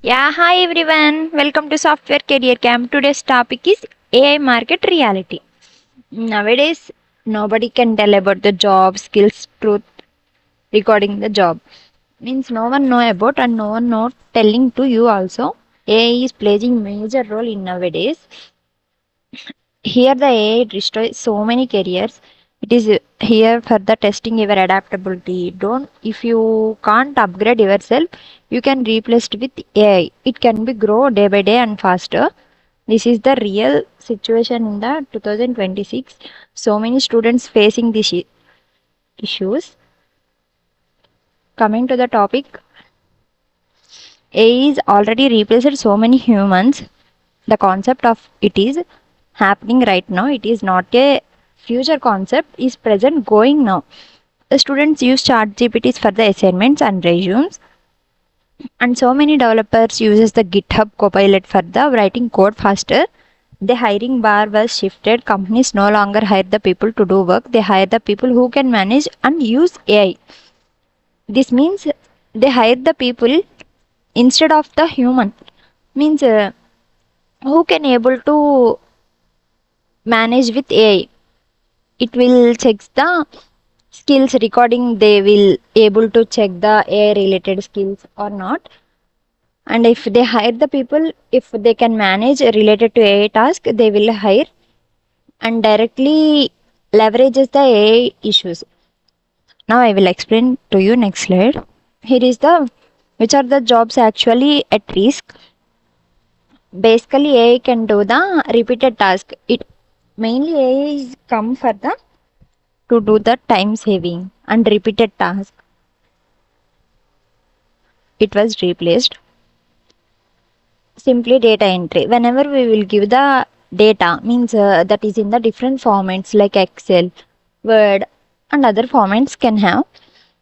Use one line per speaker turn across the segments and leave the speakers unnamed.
Yeah, hi everyone. Welcome to Software Career Camp. Today's topic is AI market reality. Nowadays, nobody can tell about the job, skills, truth regarding the job. Means no one know about and no one know telling to you also. AI is playing major role in nowadays. Here the AI destroys so many careers. It is here for the testing your adaptability. Don't if you can't upgrade yourself, you can replace it with AI. It can be grow day by day and faster. This is the real situation in the 2026. So many students facing these issues. Coming to the topic, AI is already replaced so many humans. The concept of it is happening right now. It is not a future concept, is present going now. The students use chat GPTs for the assignments and resumes, and so many developers uses the GitHub Copilot for the writing code faster. The hiring bar was shifted. Companies no longer hire the people to do work. They hire the people who can manage and use AI. This means they hire the people instead of the human. Means who can able to manage with AI. It will check the skills recording. They will able to check the AI related skills or not. And if they hire the people, if they can manage related to AI task, they will hire and directly leverages the AI issues. Now I will explain to you next slide. Here is the which are the jobs actually at risk. Basically, AI can do the repeated task. It mainly AI is come for the to do the time saving and repeated task. It was replaced. Simply data entry. Whenever we will give the data, means that is in the different formats like Excel, Word, and other formats can have.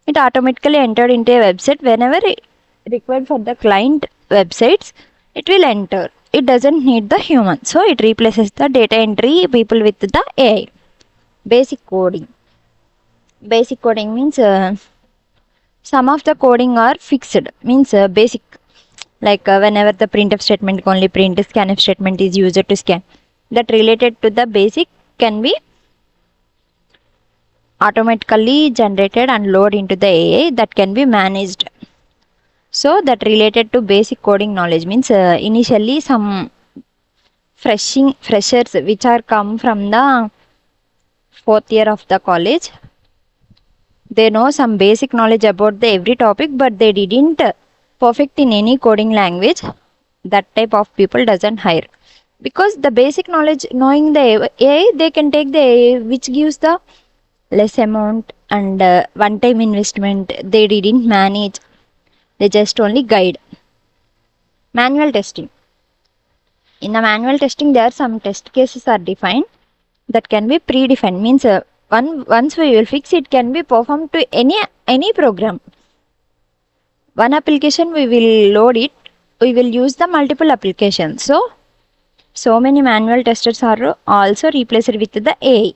It automatically entered into a website whenever it required for the client websites. It will enter. It doesn't need the human, so it replaces the data entry people with the AI. Basic coding. Basic coding means some of the coding are fixed. Means basic like whenever the printf statement only print, scanf statement is used to scan, that related to the basic can be automatically generated and load into the AI, that can be managed. So that related to basic coding knowledge means initially some freshers which are come from the fourth year of the college, they know some basic knowledge about the every topic, but they didn't perfect in any coding language. That type of people doesn't hire, because the basic knowledge knowing the AI, they can take the AI which gives the less amount and one time investment. They didn't manage, they just only guide. Manual testing. In the manual testing, there are some test cases are defined that can be predefined. Means once we will fix, it can be performed to any program. One application we will load it, we will use the multiple applications. So many manual testers are also replaced with the AI.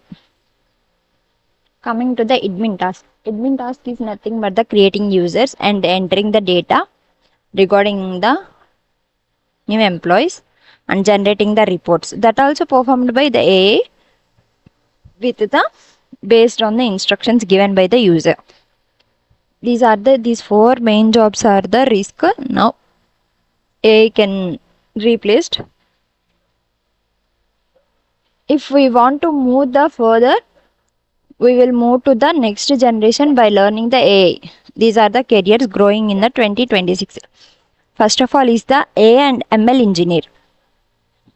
Coming to the admin task. Admin task is nothing but the creating users and entering the data regarding the new employees and generating the reports. That also performed by the AI with the based on the instructions given by the user. These four main jobs are the risk. Now AI can replaced. If we want to move the further, we will move to the next generation by learning the AI. These are the careers growing in the 2026. First of all is the AI and ML engineer.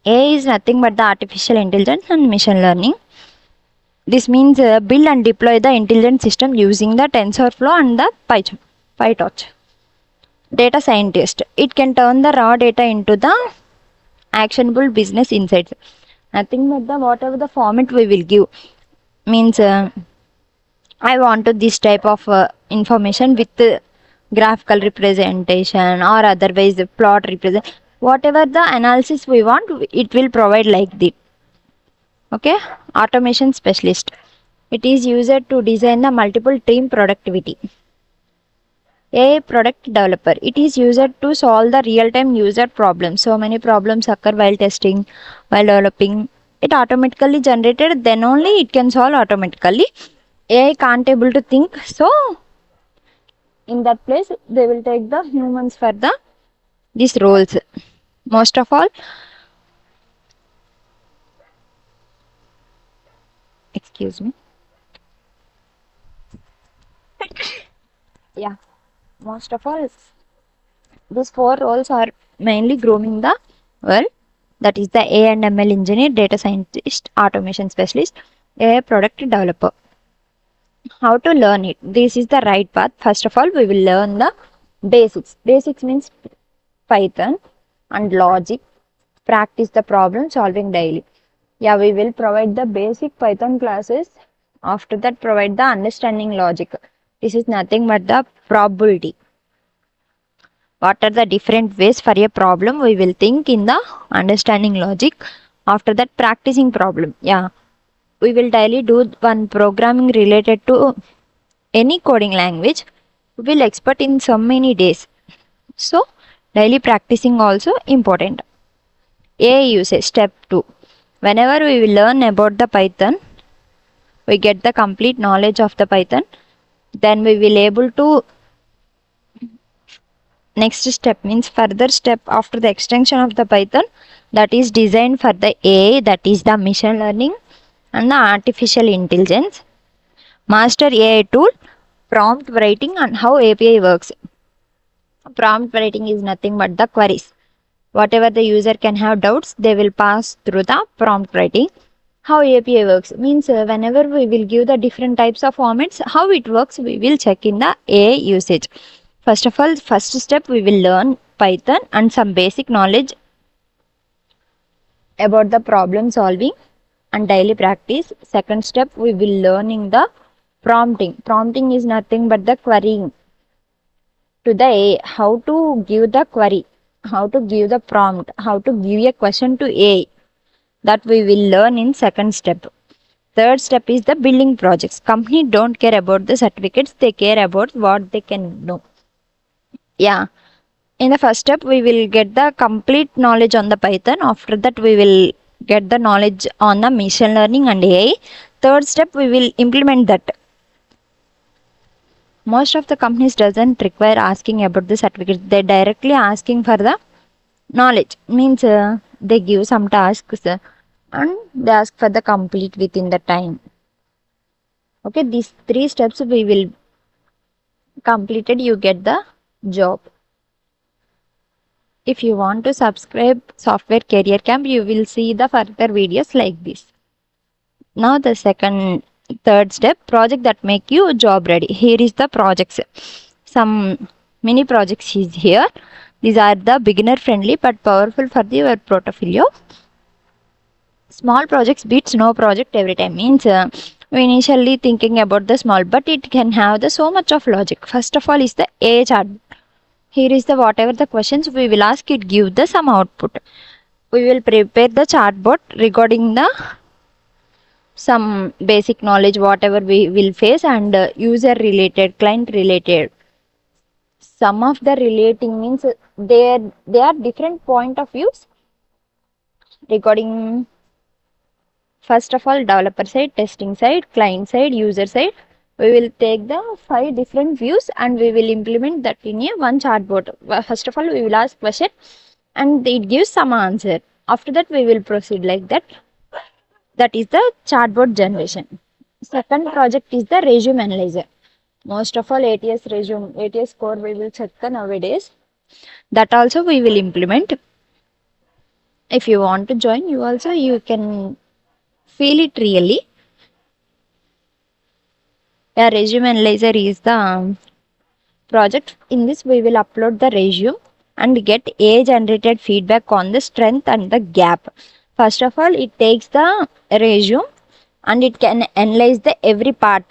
AI is nothing but the artificial intelligence and machine learning. This means build and deploy the intelligent system using the TensorFlow and the PyTorch. Data scientist. It can turn the raw data into the actionable business insights. Nothing but the whatever the format we will give. Means I want to this type of information with graphical representation or otherwise the plot represent. Whatever the analysis we want, it will provide like this. Okay, automation specialist. It is used to design the multiple team productivity. AI product developer. It is used to solve the real-time user problems. So many problems occur while testing, while developing. It automatically generated, then only it can solve automatically. AI can't able to think. So in that place, they will take the humans for the these roles. Most of all, excuse me. Yeah, most of all, these four roles are mainly grooming the world. That is the AI and ML engineer, data scientist, automation specialist, AI product developer. How to learn it? This is the right path. First of all, we will learn the basics. Basics means Python and logic. Practice the problem solving daily. Yeah, we will provide the basic Python classes. After that, provide the understanding logic. This is nothing but the probability. What are the different ways for a problem? We will think in the understanding logic. After that, practicing problem. Yeah, we will daily do one programming related to any coding language. We will expert in so many days. So, daily practicing also important. AI usage step 2. Whenever we will learn about the Python, we get the complete knowledge of the Python. Then we will able to next step means further step after the extension of the Python, that is designed for the AI, that is the machine learning and the artificial intelligence. Master AI tool, prompt writing and how API works. Prompt writing is nothing but the queries. Whatever the user can have doubts, they will pass through the prompt writing. How API works means whenever we will give the different types of formats, how it works, we will check in the AI usage. First of all, first step we will learn Python and some basic knowledge about the problem solving and daily practice. Second step we will learning the prompting. Prompting is nothing but the querying to the AI, how to give the query, how to give the prompt, how to give a question to AI. That we will learn in second step. Third step is the building projects. Company don't care about the certificates, they care about what they can know. Yeah. In the first step, we will get the complete knowledge on the Python. After that, we will get the knowledge on the machine learning and AI. Third step, we will implement that. Most of the companies doesn't require asking about the certificates. They directly asking for the knowledge. Means they give some tasks and they ask for the complete within the time. Okay, these three steps we will completed, you get the job. If you want to subscribe Software Career Camp, you will see the further videos like this. Now the third step, project that make you job ready. Here is the projects. Some mini projects is here. These are the beginner friendly but powerful for your portfolio. Small projects beats no project every time. Means we initially thinking about the small, but it can have the so much of logic. First of all is the AI chart. Here is the whatever the questions we will ask, it give the some output. We will prepare the chartboard regarding the some basic knowledge whatever we will face and user related, client related. Some of the relating means they are different point of views regarding first of all developer side, testing side, client side, user side. We will take the 5 different views and we will implement that in a one chartboard. First of all, we will ask question and it gives some answer. After that, we will proceed like that. That is the chartboard generation. Second project is the resume analyzer. Most of all, ATS resume, ATS score we will check the nowadays. That also we will implement. If you want to join, you also you can feel it really. A resume analyzer is the project. In this, we will upload the resume and get AI generated feedback on the strength and the gap. First of all, it takes the resume and it can analyze the every part.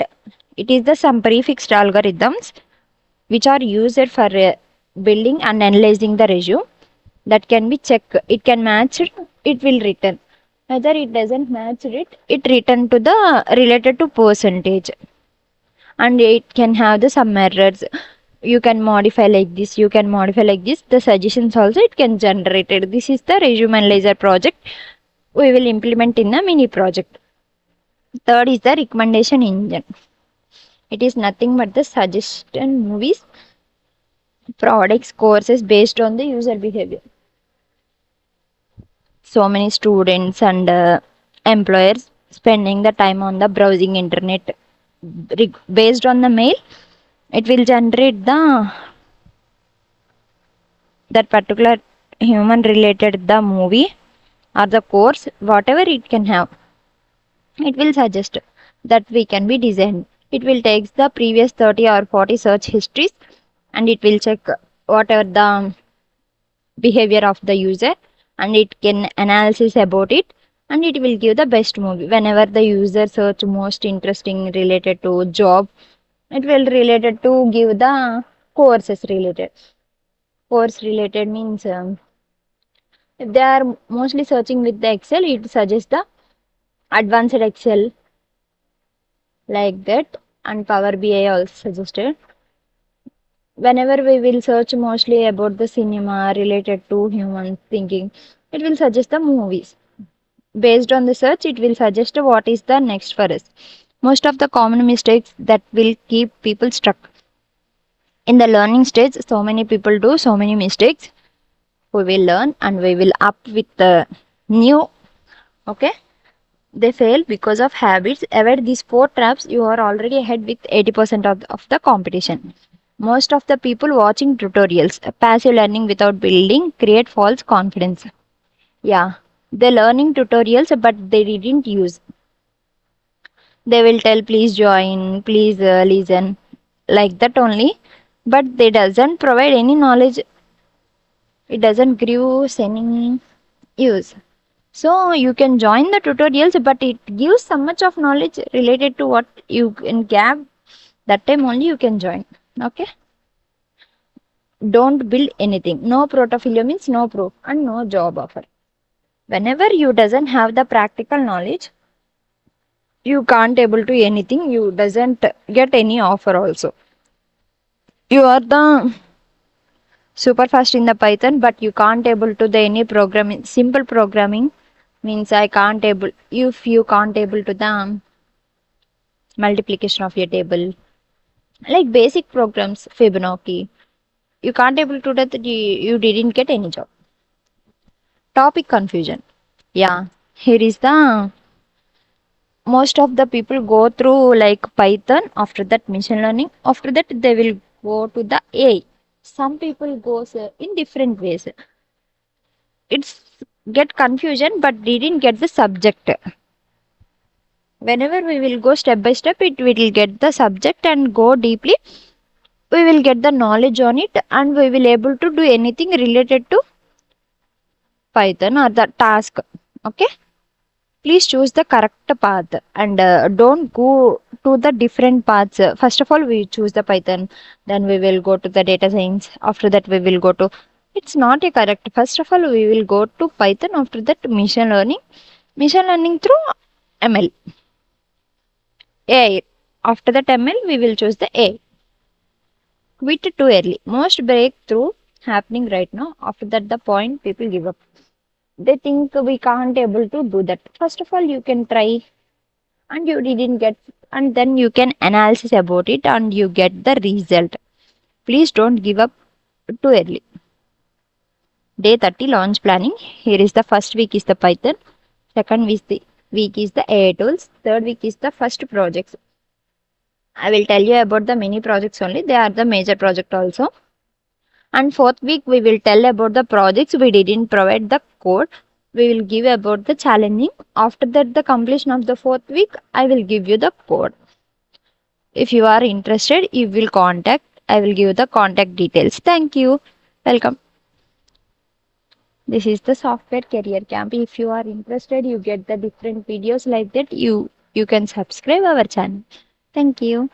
It is the some prefixed algorithms which are used for building and analyzing the resume. That can be checked. It can match it, it will return. Whether it doesn't match it, it return to the related to percentage. And it can have the some errors. you can modify like this, you can modify like this. The suggestions also it can generate it. This is the resume analyzer project we will implement in a mini project. Third is the recommendation engine. It is nothing but the suggestion movies, products, courses based on the user behavior. So many students and employers spending the time on the browsing internet. Based on the mail, it will generate the that particular human related the movie or the course, whatever it can have. It will suggest that we can be designed. It will take the previous 30 or 40 search histories and it will check whatever the behavior of the user and it can analysis about it and it will give the best movie. Whenever the user search most interesting related to job, it will related to give the courses related. Course related means if they are mostly searching with the Excel, it suggests the advanced Excel like that, and Power BI also suggested. Whenever we will search mostly about the cinema related to human thinking, it will suggest the movies. Based on the search, it will suggest what is the next for us. Most of the common mistakes that will keep people stuck. In the learning stage, so many people do so many mistakes. We will learn and we will up with the new. Okay. They fail because of habits. Avoid these four traps. You are already ahead with 80% of the competition. Most of the people watching tutorials, passive learning without building, create false confidence. Yeah, they learning tutorials, but they didn't use. They will tell, please join, please listen, like that only. But they doesn't provide any knowledge. It doesn't give any use. So you can join the tutorials, but it gives so much of knowledge related to what you can gap. That time only you can join. Okay. Don't build anything. No portfolio means no proof and no job offer. Whenever you doesn't have the practical knowledge, you can't able to anything. You doesn't get any offer also. You are the super fast in the Python, but you can't able to the any programming. Simple programming means I can't able if you can't able to the multiplication of your table, like basic programs, Fibonacci. You can't able to that you didn't get any job. Topic confusion. Yeah, here is the most of the people go through like Python, after that machine learning, after that they will go to the AI. Some people goes in different ways. It's get confusion but didn't get the subject. Whenever we will go step by step, it will get the subject and go deeply. We will get the knowledge on it and we will able to do anything related to Python or the task. Okay. Please choose the correct path and don't go to the different paths. First of all, we choose the Python, then we will go to the data science. After that, we will go to. It's not a correct. First of all, we will go to Python. After that, machine learning through ML, AI. After that ML, we will choose the A. Quit too early. Most breakthrough happening right now. After that, the point people give up. They think we can't able to do that. First of all, you can try and you didn't get and then you can analysis about it and you get the result. Please don't give up too early. Day 30 launch planning. Here is the first week is the Python, second week is the AI tools, third week is the first projects. I will tell you about the mini projects only. They are the major project also. And fourth week we will tell about the projects we didn't provide the code. We will give about the challenging. After that, the completion of the fourth week, I will give you the code. If you are interested, you will contact. I will give the contact details. Thank you. Welcome. This is the software career camp. If you are interested, you get the different videos like that. You can subscribe our channel. Thank you.